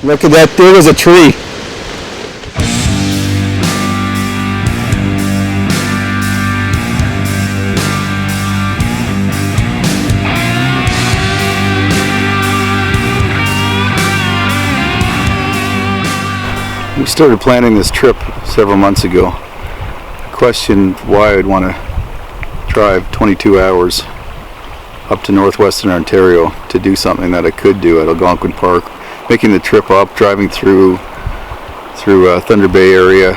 Look at that, there was a tree. We started planning this trip several months ago. Questioned why I'd want to drive 22 hours up to northwestern Ontario to do something that I could do at Algonquin Park. Making the trip up, driving through Thunder Bay area,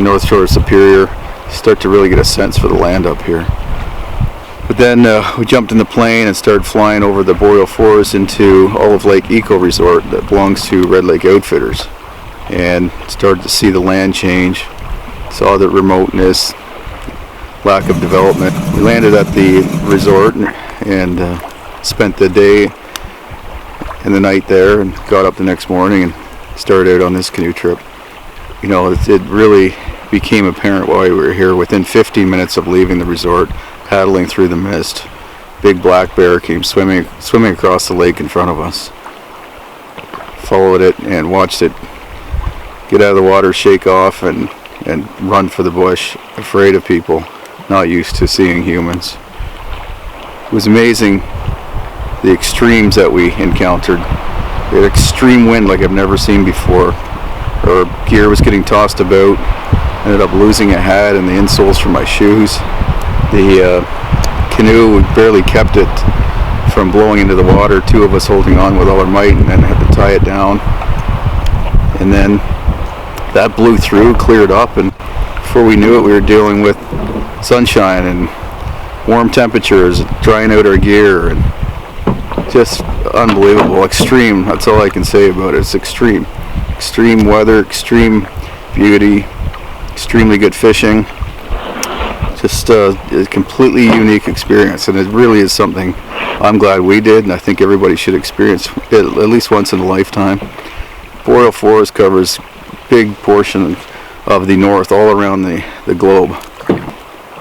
North Shore of Superior, start to really get a sense for the land up here. But then we jumped in the plane and started flying over the boreal forest into Olive Lake Eco Resort that belongs to Red Lake Outfitters, and started to see the land change, saw the remoteness, lack of development. We landed at the resort and spent the day and the night there, and got up the next morning and started out on this canoe trip. You know, it really became apparent why we were here. Within 15 minutes of leaving the resort, paddling through the mist, big black bear came swimming across the lake in front of us. Followed it and watched it get out of the water, shake off, and run for the bush, afraid of people, not used to seeing humans. It was amazing the extremes that we encountered. We had extreme wind like I've never seen before. Our gear was getting tossed about. Ended up losing a hat and the insoles from my shoes. The canoe, we barely kept it from blowing into the water. Two of us holding on with all our might, and then had to tie it down. And then that blew through, cleared up, and before we knew it, we were dealing with sunshine and warm temperatures, drying out our gear, and just unbelievable. Extreme, that's all I can say about it. It's extreme. Extreme weather, extreme beauty, extremely good fishing. Just a completely unique experience, and it really is something I'm glad we did, and I think everybody should experience it at least once in a lifetime. Boreal forest covers big portion of the north, all around the globe.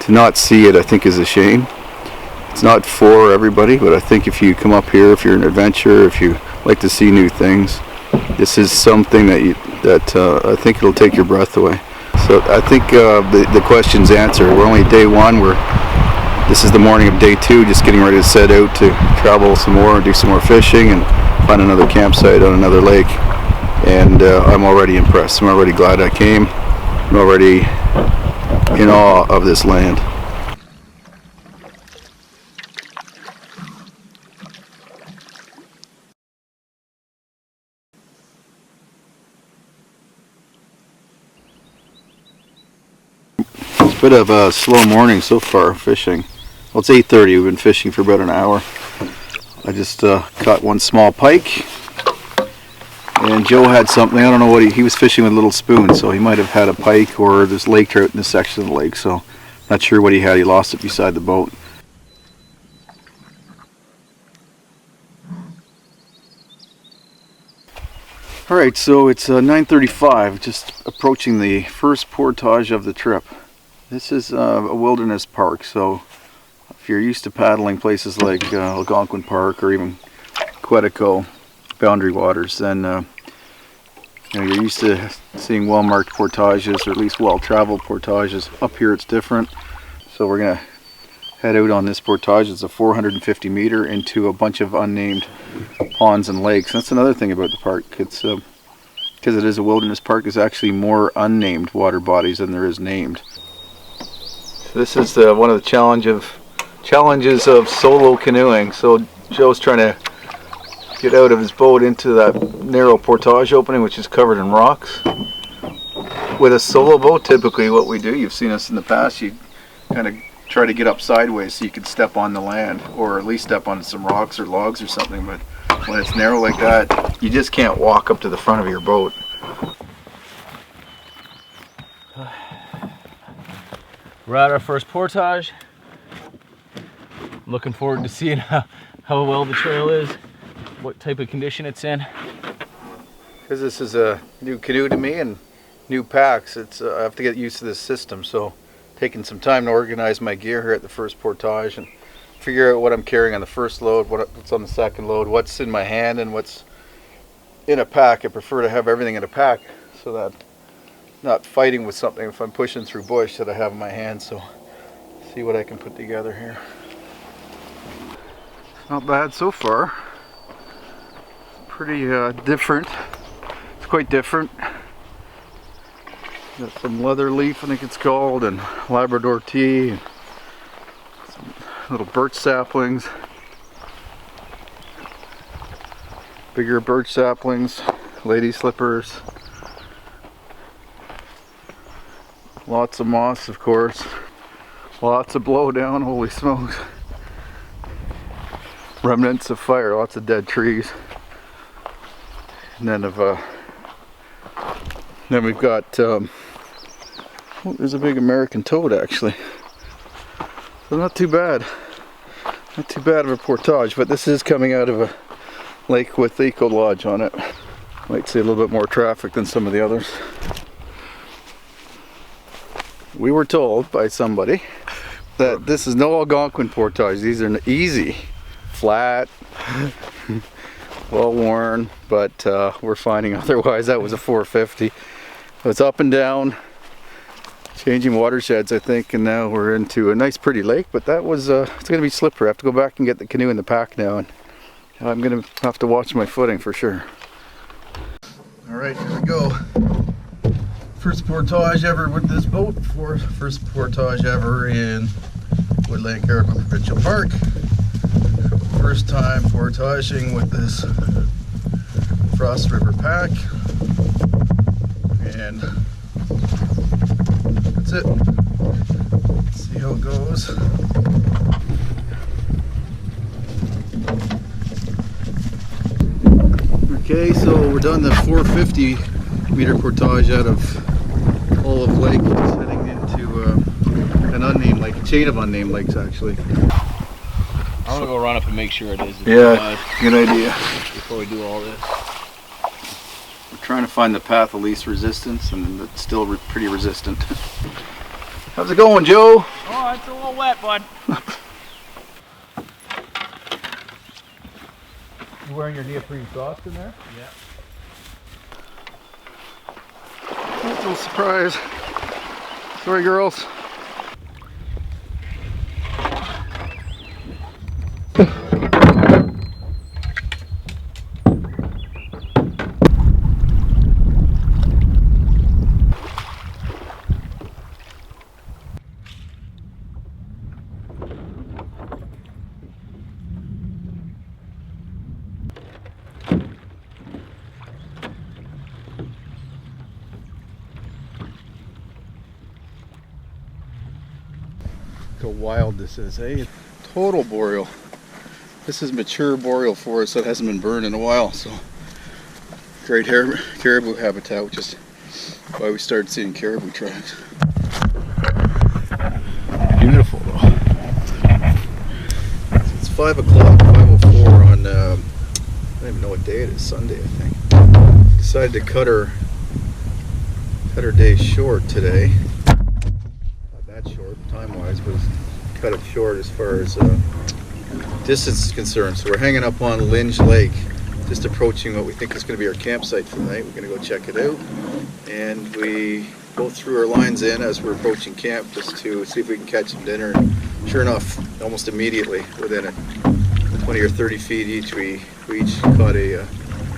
To not see it, I think, is a shame. It's not for everybody, but I think if you come up here, if you're an adventurer, if you like to see new things, this is something that I think it'll take your breath away. So I think the question's answered. We're only day one. This is the morning of day two, just getting ready to set out to travel some more and do some more fishing and find another campsite on another lake. And I'm already impressed. I'm already glad I came. I'm already in awe of this land. It's a bit of a slow morning so far fishing. Well, it's 8:30. We've been fishing for about an hour. I just caught one small pike, and Joe had something. I don't know what he was fishing with a little spoon, so he might have had a pike, or there's lake trout in this section of the lake, so not sure what he had. He lost it beside the boat. Alright, so it's 9:35, just approaching the first portage of the trip. This is a wilderness park, so if you're used to paddling places like Algonquin Park or even Quetico boundary waters, then you're used to seeing well-marked portages, or at least well-traveled portages. Up here it's different, so we're going to head out on this portage. It's a 450 meter into a bunch of unnamed ponds and lakes. That's another thing about the park. It's because it is a wilderness park, there's actually more unnamed water bodies than there is named. So this is one of the challenges of solo canoeing. So Joe's trying to get out of his boat into that narrow portage opening, which is covered in rocks. With a solo boat, typically what we do, you've seen us in the past, you kind of try to get up sideways so you can step on the land, or at least step on some rocks or logs or something. But when it's narrow like that, you just can't walk up to the front of your boat. We're at our first portage. Looking forward to seeing how well the trail is, what type of condition it's in. Because this is a new canoe to me and new packs, I have to get used to this system. So taking some time to organize my gear here at the first portage and figure out what I'm carrying on the first load, what's on the second load, what's in my hand, and what's in a pack. I prefer to have everything in a pack so that I'm not fighting with something if I'm pushing through bush that I have in my hand. So see what I can put together here. Not bad so far. Pretty different. It's quite different. Got some leather leaf, I think it's called, and Labrador tea, and some little birch saplings. Bigger birch saplings, lady slippers. Lots of moss, of course. Lots of blowdown, holy smokes. Remnants of fire, lots of dead trees. And then we've got oh, there's a big American toad actually. So not too bad. Not too bad of a portage, but this is coming out of a lake with Eco Lodge on it. Might see a little bit more traffic than some of the others. We were told by somebody that this is no Algonquin portage. These are easy, flat, well worn, but we're finding otherwise. That was a 450. So it's up and down, changing watersheds I think, and now we're into a nice pretty lake, but that was it's gonna be slippery. I have to go back and get the canoe in the pack now, and I'm gonna have to watch my footing for sure. All right, here we go. First portage ever with this boat. First portage ever in Woodland Caribou Provincial Park. First time portaging with this Frost River pack. And that's it. Let's see how it goes. Okay, so we're done the 450 meter portage out of Olive Lake, just heading into an unnamed lake, a chain of unnamed lakes actually. I'm gonna go run up and make sure it is. Yeah, good idea. Before we do all this. We're trying to find the path of least resistance, and it's still pretty resistant. How's it going, Joe? Oh, it's a little wet, bud. You wearing your neoprene socks in there? Yeah. No surprise. Sorry, girls. How wild this is, eh? Total boreal. This is mature boreal forest that hasn't been burned in a while, so great caribou habitat, which is why we started seeing caribou tracks. Beautiful though. It's 5 o'clock, 5:04 on, I don't even know what day it is, Sunday I think. Decided to cut her day short today. Short time-wise, but cut it short as far as distance is concerned. So we're hanging up on Linge Lake, just approaching what we think is going to be our campsite for the night. We're going to go check it out, and we both threw our lines in as we're approaching camp just to see if we can catch some dinner. And sure enough, almost immediately, within 20 or 30 feet each, we each caught a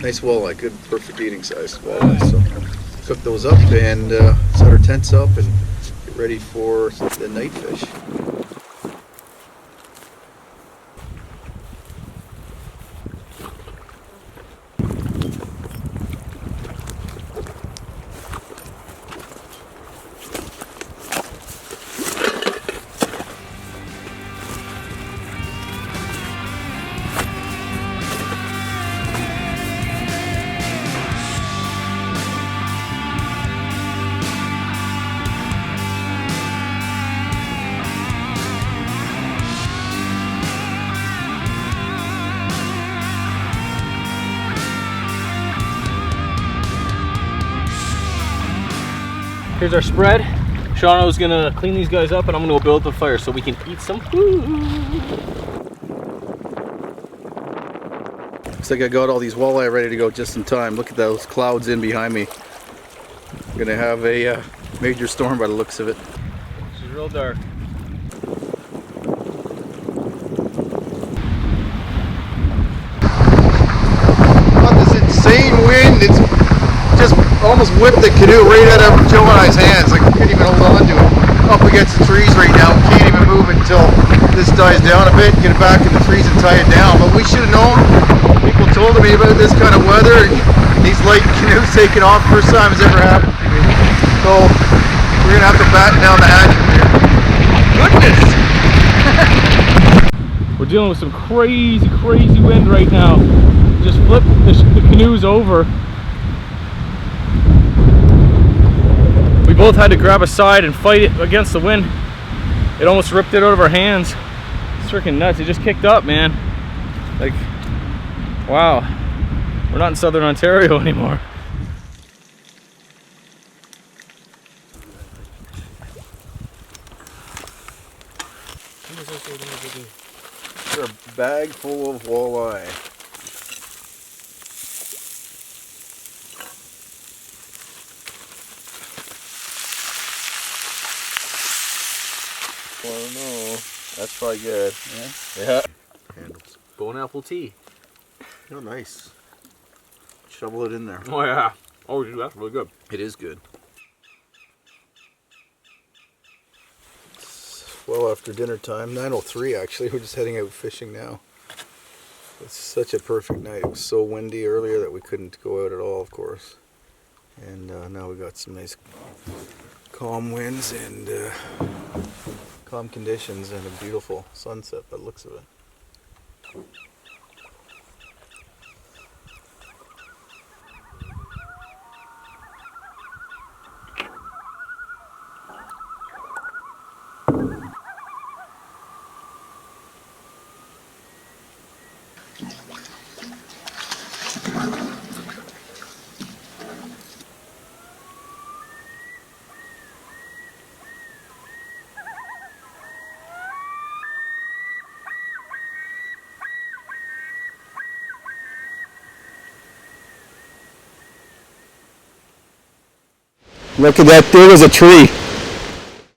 nice walleye, good, perfect eating size walleye. So cooked those up and set our tents up and ready for the night fish. Here's our spread. Shauno's gonna clean these guys up and I'm gonna go build the fire so we can eat some food. Looks like I got all these walleye ready to go just in time. Look at those clouds in behind me. I'm gonna have a major storm by the looks of it. She's real dark. Got this insane wind. It's just almost whipped the canoe right out of Joe and I's hands. Like, we couldn't even hold on to it. Up against the trees right now. We can't even move it until this dies down a bit, get it back in the trees and tie it down. But we should have known. People told me about this kind of weather, and these light canoes taking off. First time it's ever happened to me. So we're gonna have to batten down the hatch here. Goodness! We're dealing with some crazy, crazy wind right now. Just flipped the canoes over. We both had to grab a side and fight it against the wind. It almost ripped it out of our hands. It's freaking nuts. It just kicked up, man. Like, wow. We're not in southern Ontario anymore. A bag full of walleye. Oh no, that's probably good. Yeah. Handles. Bone apple tea. Oh, nice. Shovel it in there. Oh yeah. Oh, dude, that's really good. It is good. It's well after dinner time. 9:03 actually. We're just heading out fishing now. It's such a perfect night. It was so windy earlier that we couldn't go out at all, of course. And now we got some nice calm winds and calm conditions and a beautiful sunset by the looks of it. Look at that, there was a tree.